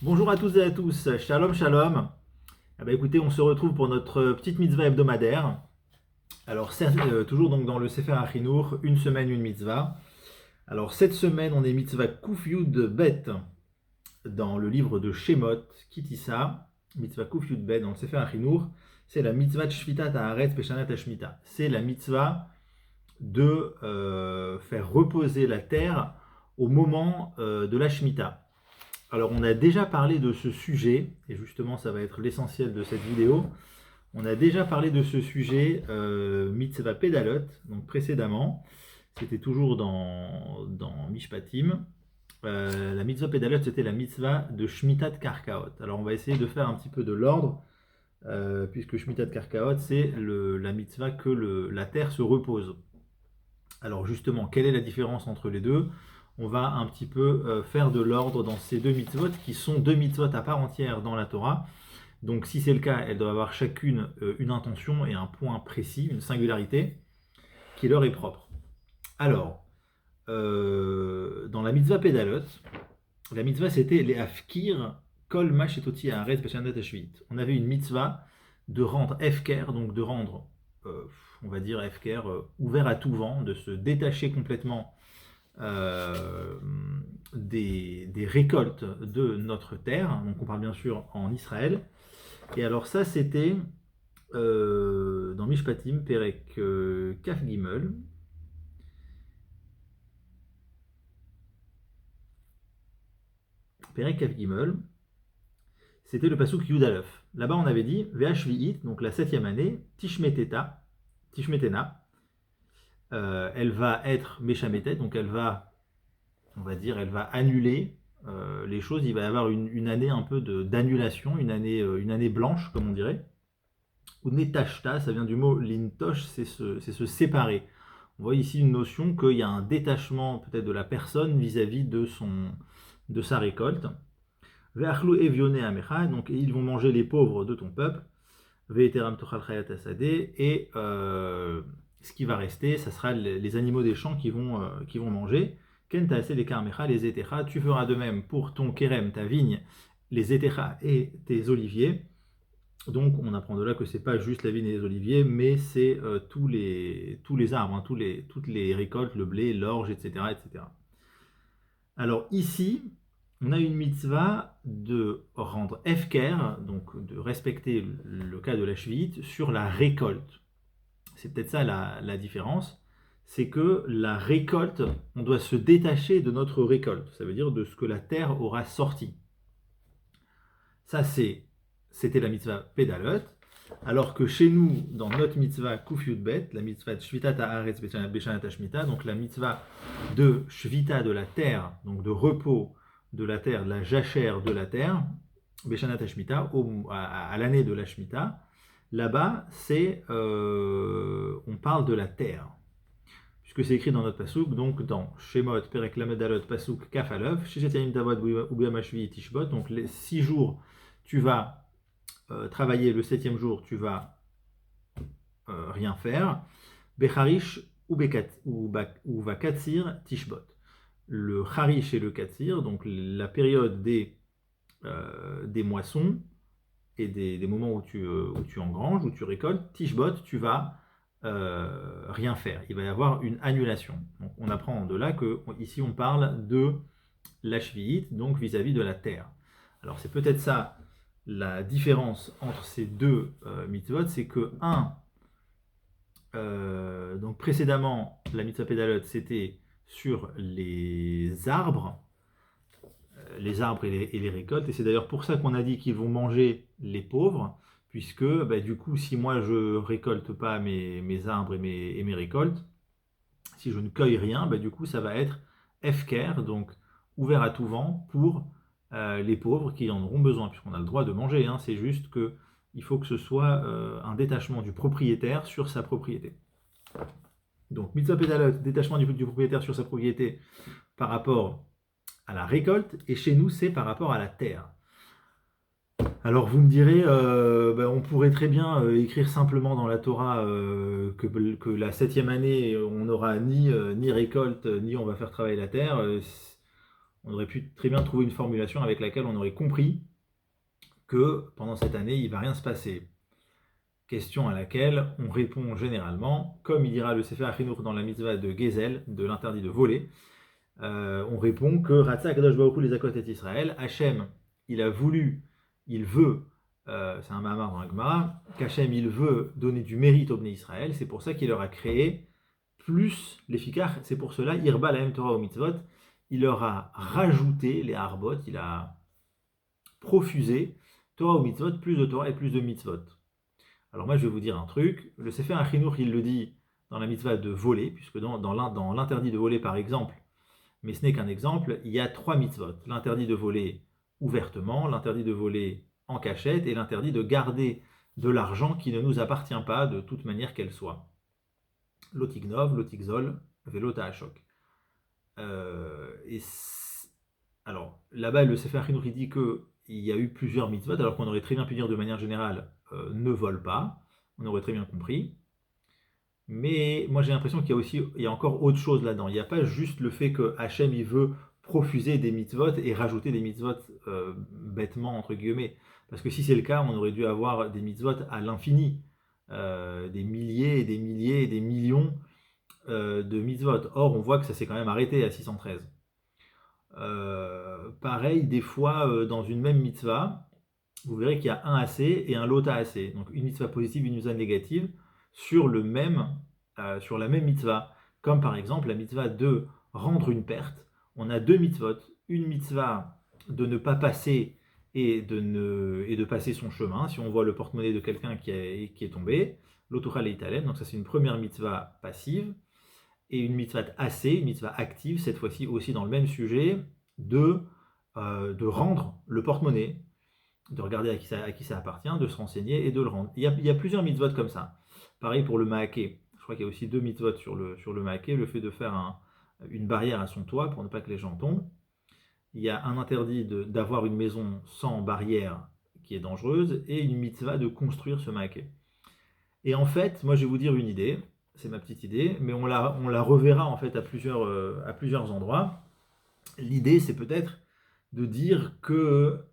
Bonjour à toutes et à tous, shalom shalom. Écoutez, on se retrouve pour notre petite mitzvah hebdomadaire. Alors toujours donc dans le Sefer Achinour, une semaine, une mitzvah. Alors cette semaine, on est mitzvah Kuf Yud Bet dans le livre de Shemot, Kitissa, mitzvah Kuf Yud Bet dans le Sefer Achinour. C'est la mitzvah de Shvitat Haaretz Peshanat Hashmita. C'est la mitzvah de faire reposer la terre au moment de la Shemitah. Alors on a déjà parlé de ce sujet, et justement ça va être l'essentiel de cette vidéo. On a déjà parlé de ce sujet Mitzvah Pedalot, donc précédemment. C'était toujours dans Mishpatim. La Mitzvah Pedalot, c'était la Mitzvah de Shmitat Karkaot. Alors on va essayer de faire un petit peu de l'ordre, puisque Shmitat Karkaot, c'est la Mitzvah que la terre se repose. Alors justement, quelle est la différence entre les deux? On va un petit peu faire de l'ordre dans ces deux mitzvot qui sont deux mitzvot à part entière dans la Torah. Donc si c'est le cas, elles doivent avoir chacune une intention et un point précis, une singularité qui leur est propre. Alors, dans la mitzvah Pedalot, la mitzvah c'était les Afkir Kol Mashetoti Haaretz Peshanat Hashvit. On avait une mitzvah de rendre Efker, donc de rendre, on va dire Efker, ouvert à tout vent, de se détacher complètement euh, des récoltes de notre terre. Donc on parle bien sûr en Israël. Et alors ça c'était dans Mishpatim, Perek Kaf Gimel. Perek Kaf Gimel, c'était le pasuk Yudalef. Là-bas on avait dit Ve'ashvi'it, donc la septième année, Tishmetena, elle va être Meshametet, donc elle va, on va dire, elle va annuler les choses. Il va y avoir une année un peu d'annulation, une année blanche, comme on dirait. Ou netashta, ça vient du mot lintosh, c'est se séparer. On voit ici une notion qu'il y a un détachement peut-être de la personne vis-à-vis de sa récolte. Ve'achlu evione amecha, donc ils vont manger les pauvres de ton peuple. Ve'eteram tochal chayat asade, et ce qui va rester, ça sera les animaux des champs qui vont manger. Ken ta'aseh les karmecha, les etecha, tu feras de même pour ton kerem, ta vigne, les etecha et tes oliviers. Donc on apprend de là que c'est pas juste la vigne et les oliviers, mais c'est tous les arbres, hein, toutes les récoltes, le blé, l'orge, etc., etc. Alors ici, on a une mitzvah de rendre efker, donc de respecter le cas de la Shvit, sur la récolte. C'est peut-être ça la différence, c'est que la récolte, on doit se détacher de notre récolte, ça veut dire de ce que la terre aura sorti. Ça c'était la mitzvah Pedalot, alors que chez nous, dans notre mitzvah Kuf Yud Bet, la mitzvah de Shvitat Haaretz Beshanat Hashmita, donc la mitzvah de Shvita de la terre, donc de repos de la terre, de la jachère de la terre, Beshanat Hashmita, à l'année de la Shemitah, là-bas, on parle de la terre. Puisque c'est écrit dans notre pasouk, donc dans Shemot, Perek Lamedalot, pasouk Kafalov, Shishetianim Tavod, Ubiyamashvi, Tishbot, donc les 6 jours, tu vas travailler, le 7e jour, tu vas rien faire. Becharish ou va katsir tishbot. Le harish et le katsir, donc la période des moissons et des moments où tu engranges, où tu récoltes, tishbot, tu vas rien faire. Il va y avoir une annulation. Donc on apprend de là que ici on parle de la shvi'it, donc vis-à-vis de la terre. Alors c'est peut-être ça la différence entre ces deux mitzvot, c'est que donc précédemment la mitzvah pédalote c'était sur les arbres et les récoltes, et c'est d'ailleurs pour ça qu'on a dit qu'ils vont manger les pauvres, puisque du coup si moi je récolte pas mes arbres et mes récoltes, si je ne cueille rien, du coup ça va être efker, donc ouvert à tout vent pour les pauvres qui en auront besoin, puisqu'on a le droit de manger, hein, c'est juste que il faut que ce soit un détachement du propriétaire sur sa propriété. Donc mitzvah pédalot, détachement du propriétaire sur sa propriété par rapport à la récolte, et chez nous c'est par rapport à la terre. Alors vous me direz, on pourrait très bien écrire simplement dans la Torah que la 7e année, on n'aura ni récolte, ni on va faire travailler la terre. on aurait pu très bien trouver une formulation avec laquelle on aurait compris que pendant cette année, il ne va rien se passer. Question à laquelle on répond généralement, comme il dira le Sefer HaChinuch dans la mitzvah de Gezel, de l'interdit de voler, on répond que Ratzah Kadosh Baruch Hu les Akot et Israël, Hachem, il a voulu, il veut, c'est un Mahamar dans la Gemara, qu'Hachem il veut donner du mérite au Bnei Israël, c'est pour ça qu'il leur a créé plus les fikar, c'est pour cela, Irba Lahem Torah au mitzvot, il leur a rajouté les harbot, il a profusé Torah au mitzvot, plus de Torah et plus de mitzvot. Alors moi je vais vous dire un truc, le Sefer HaChinuch il le dit dans la mitzvah de voler, puisque dans l'interdit de voler par exemple, mais ce n'est qu'un exemple, il y a 3 mitzvot. L'interdit de voler ouvertement, l'interdit de voler en cachette et l'interdit de garder de l'argent qui ne nous appartient pas de toute manière qu'elle soit. Lotignov, lotigzol, velota hachok. Alors là-bas, le Sefer HaChinuch dit qu'il y a eu plusieurs mitzvot, alors qu'on aurait très bien pu dire de manière générale ne vole pas, on aurait très bien compris. Mais moi j'ai l'impression il y a encore autre chose là-dedans. Il n'y a pas juste le fait que Hachem il veut profuser des mitzvot et rajouter des mitzvot bêtement entre guillemets. Parce que si c'est le cas, on aurait dû avoir des mitzvot à l'infini, des milliers et des milliers et des millions de mitzvot. Or on voit que ça s'est quand même arrêté à 613. Pareil, des fois dans une même mitzvah, vous verrez qu'il y a un AC et un lota AC. Donc une mitzvah positive, une mitzvah négative sur la même mitzvah. Comme par exemple la mitzvah de rendre une perte. On a 2 mitzvot. Une mitzvah de ne pas passer et de passer son chemin. Si on voit le porte-monnaie de quelqu'un qui est tombé, l'otucha leitalem, donc ça c'est une première mitzvah passive. Et une mitzvah AC, une mitzvah active, cette fois-ci aussi dans le même sujet, de rendre le porte-monnaie, de regarder à qui ça appartient, de se renseigner et de le rendre. Il y a plusieurs mitzvot comme ça. Pareil pour le maaké. Je crois qu'il y a aussi 2 mitzvot sur le maaké, le fait de faire une barrière à son toit pour ne pas que les gens tombent. Il y a un interdit d'avoir une maison sans barrière qui est dangereuse et une mitzvah de construire ce maaké. Et en fait, moi je vais vous dire une idée, c'est ma petite idée, mais on la reverra en fait à plusieurs endroits. L'idée c'est peut-être de dire que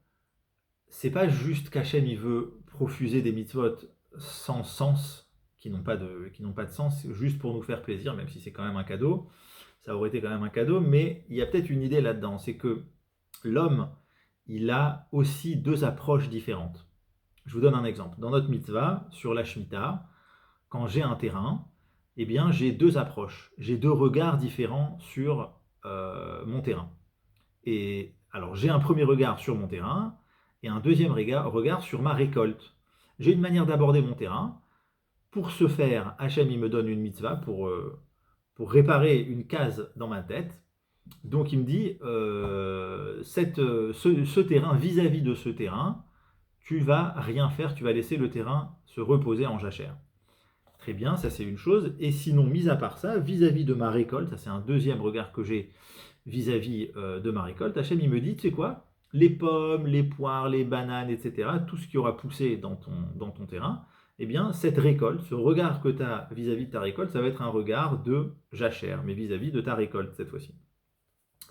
c'est pas juste qu'Hachem il veut profuser des mitzvot sans sens, qui n'ont pas de sens, juste pour nous faire plaisir, même si c'est quand même un cadeau. Ça aurait été quand même un cadeau, mais il y a peut-être une idée là-dedans, c'est que l'homme, il a aussi 2 approches différentes. Je vous donne un exemple. Dans notre mitzvah, sur la Shemitah, quand j'ai un terrain, eh bien j'ai 2 approches, j'ai 2 regards différents sur mon terrain. Et alors j'ai un premier regard sur mon terrain, et un deuxième regard sur ma récolte. J'ai une manière d'aborder mon terrain. Pour ce faire, Hachem il me donne une mitzvah pour réparer une case dans ma tête. Donc il me dit, ce terrain, vis-à-vis de ce terrain, tu vas rien faire, tu vas laisser le terrain se reposer en jachère. Très bien, ça c'est une chose. Et sinon, mis à part ça, vis-à-vis de ma récolte, ça c'est un deuxième regard que j'ai vis-à-vis de ma récolte, Hachem il me dit, tu sais quoi, les pommes, les poires, les bananes, etc., tout ce qui aura poussé dans ton terrain, eh bien, cette récolte, ce regard que tu as vis-à-vis de ta récolte, ça va être un regard de jachère, mais vis-à-vis de ta récolte cette fois-ci.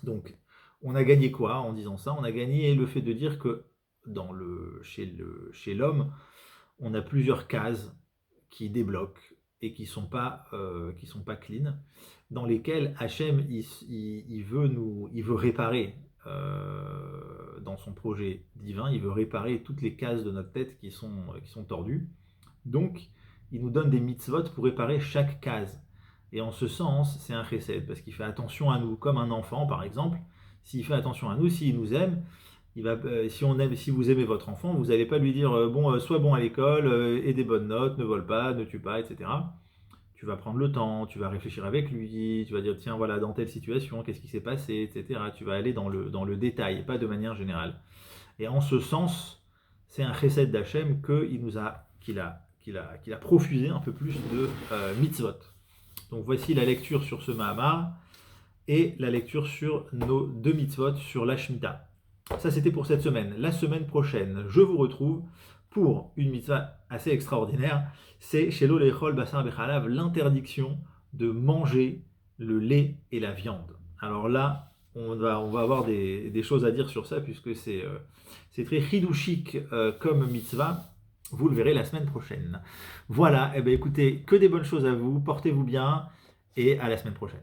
Donc, on a gagné quoi en disant ça? On a gagné le fait de dire que chez l'homme, on a plusieurs cases qui débloquent et qui sont pas clean, dans lesquelles Hachem il veut réparer dans son projet divin, il veut réparer toutes les cases de notre tête qui sont tordues. Donc, il nous donne des mitzvot pour réparer chaque case. Et en ce sens, c'est un chesed, parce qu'il fait attention à nous, comme un enfant par exemple. S'il fait attention à nous, s'il nous aime, si vous aimez votre enfant, vous n'allez pas lui dire sois bon à l'école, aie des bonnes notes, ne vole pas, ne tue pas, etc. Tu vas prendre le temps, tu vas réfléchir avec lui, tu vas dire tiens voilà dans telle situation, qu'est-ce qui s'est passé, etc. Tu vas aller dans le détail, pas de manière générale. Et en ce sens, c'est un chesed d'Hachem qu'il a profusé un peu plus de mitzvot. Donc voici la lecture sur ce Mahamar et la lecture sur nos 2 mitzvot sur la Shemitah. Ça c'était pour cette semaine. La semaine prochaine, je vous retrouve pour une mitzvah assez extraordinaire. C'est Shelo Lechol Basar Bechalav, l'interdiction de manger le lait et la viande. Alors là, on va avoir des choses à dire sur ça, puisque c'est très chidouchique comme mitzvah. Vous le verrez la semaine prochaine. Voilà, eh bien, écoutez, que des bonnes choses à vous, portez-vous bien, et à la semaine prochaine.